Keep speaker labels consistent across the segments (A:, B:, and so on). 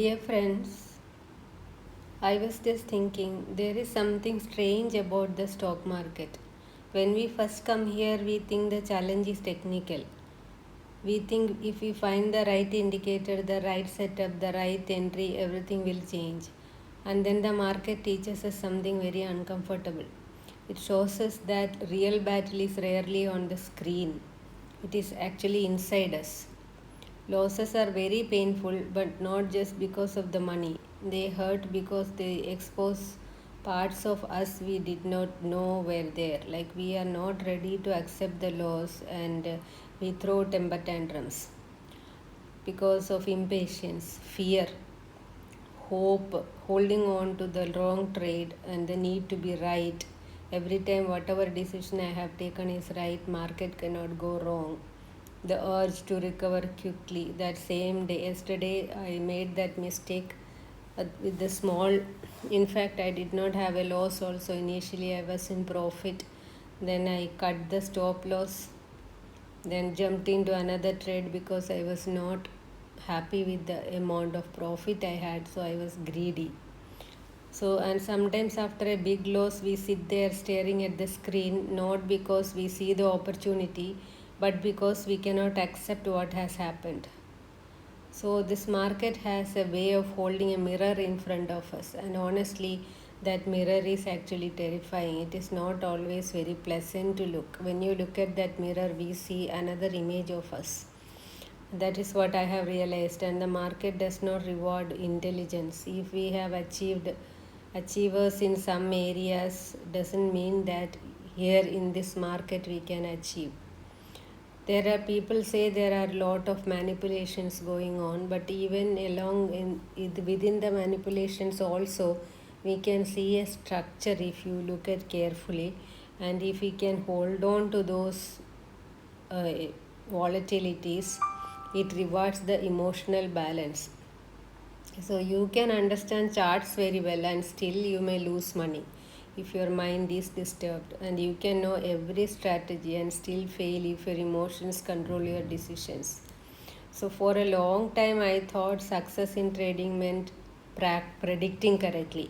A: Dear friends, I was just thinking there is something strange about the stock market. When we first come here, we think the challenge is technical. We think if we find the right indicator, the right setup, the right entry, everything will change. And then the market teaches us something very uncomfortable. It shows us that real battle is rarely on the screen, it is actually inside us. Losses are very painful, but not just because of the money. They hurt because they expose parts of us we did not know were there. Like we are not ready to accept the loss and we throw temper tantrums because of impatience, fear, hope, holding on to the wrong trade, and the need to be right. Every time, whatever decision I have taken is right, market cannot go wrong. The urge to recover quickly. That same day, yesterday, I made that mistake with the small. In fact, I did not have a loss also. Initially, I was in profit. Then I cut the stop loss, then jumped into another trade because I was not happy with the amount of profit I had, so I was greedy. So, and sometimes after a big loss, we sit there staring at the screen not because we see the opportunity, but because we cannot accept what has happened. So, this market has a way of holding a mirror in front of us, and honestly, that mirror is actually terrifying. It is not always very pleasant to look. When you look at that mirror, we see another image of us. That is what I have realized, and the market does not reward intelligence. If we have achieved achievers in some areas, doesn't mean that here in this market we can achieve. There are people say there are a lot of manipulations going on, but even along within the manipulations also, we can see a structure if you look at carefully, and if we can hold on to those uh, volatilities, it rewards the emotional balance. So you can understand charts very well and still you may lose money if your mind is disturbed, and you can know every strategy and still fail if your emotions control your decisions. So for a long time I thought success in trading meant predicting correctly.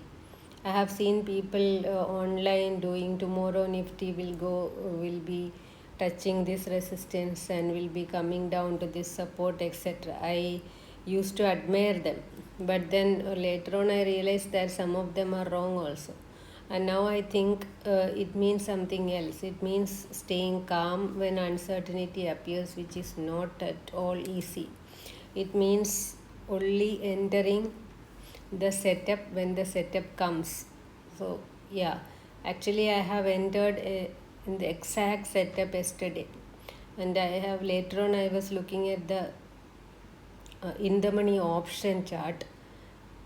A: I have seen people online doing tomorrow Nifty will be touching this resistance and will be coming down to this support, etc. I used to admire them, but then later on I realized that some of them are wrong also. And now I think it means something else. It means staying calm when uncertainty appears, which is not at all easy. It means only entering the setup when the setup comes. So yeah, actually I have entered in the exact setup yesterday, and I have later on I was looking at the in the money option chart.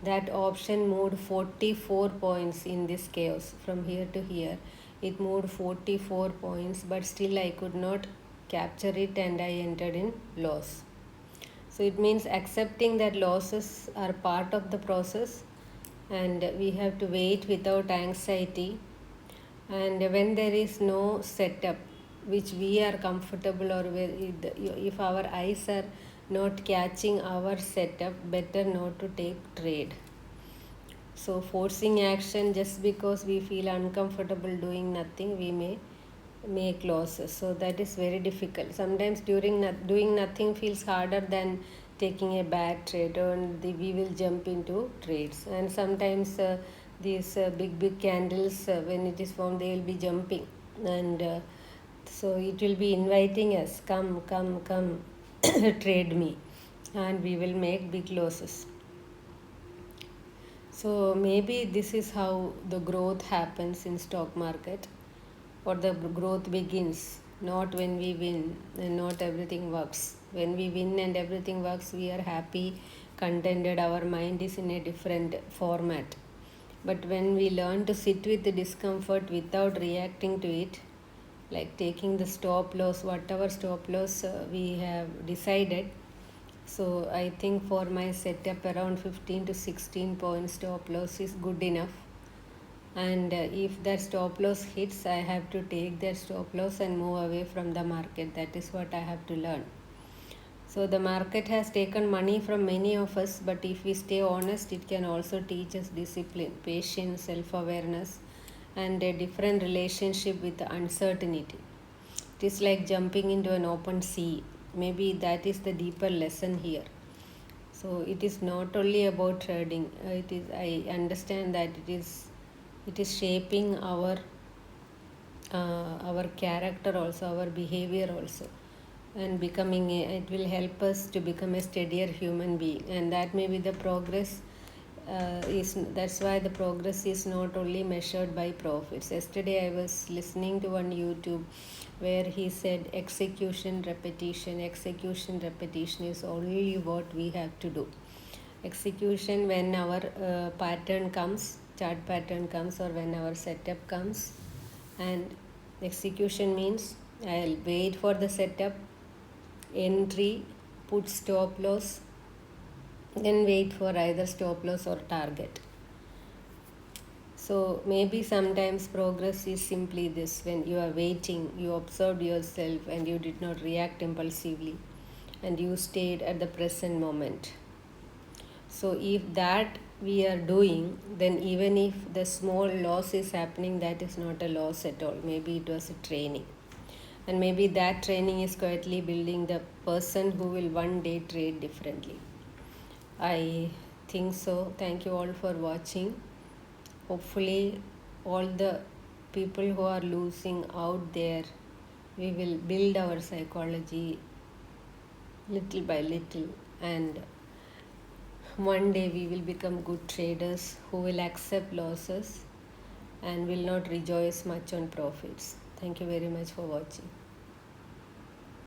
A: That option moved 44 points in this chaos from here to here. It moved 44 points, but still I could not capture it and I entered in loss. So it means accepting that losses are part of the process and we have to wait without anxiety. And when there is no setup which we are comfortable, or if our eyes are not catching our setup, better not to take trade. So forcing action just because we feel uncomfortable doing nothing, we may make losses. So that is very difficult. Sometimes doing nothing feels harder than taking a bad trade, and we will jump into trades. And sometimes these big candles, when it is formed, they will be jumping, and so it will be inviting us, come, trade me, and we will make big losses. So maybe this is how the growth happens in stock market, or the growth begins. Not when we win and not everything works. When we win and everything works, we are happy, contented. Our mind is in a different format. But when we learn to sit with the discomfort without reacting to it, like taking the stop loss, whatever stop loss we have decided, so I think for my setup around 15 to 16 point stop loss is good enough. And if that stop loss hits, I have to take that stop loss and move away from the market. That is what I have to learn. So the market has taken money from many of us, but if we stay honest, it can also teach us discipline, patience, self-awareness, and a different relationship with uncertainty. It is like jumping into an open sea. Maybe that is the deeper lesson here. So it is not only about trading. It is. I understand that it is shaping our character also, our behavior also, and it will help us to become a steadier human being, and that may be the progress. That's why the progress is not only measured by profits. Yesterday I was listening to one YouTube where he said execution repetition is only what we have to do. Execution when our chart pattern comes, or when our setup comes. And execution means I'll wait for the setup, entry, put stop loss, then wait for either stop loss or target. So maybe sometimes progress is simply this: when you are waiting, you observed yourself and you did not react impulsively, and you stayed at the present moment. So if that we are doing, then even if the small loss is happening, that is not a loss at all. Maybe it was a training. And maybe that training is quietly building the person who will one day trade differently. I think so. Thank you all for watching. Hopefully, all the people who are losing out there, we will build our psychology little by little, and one day we will become good traders who will accept losses and will not rejoice much on profits. Thank you very much for watching.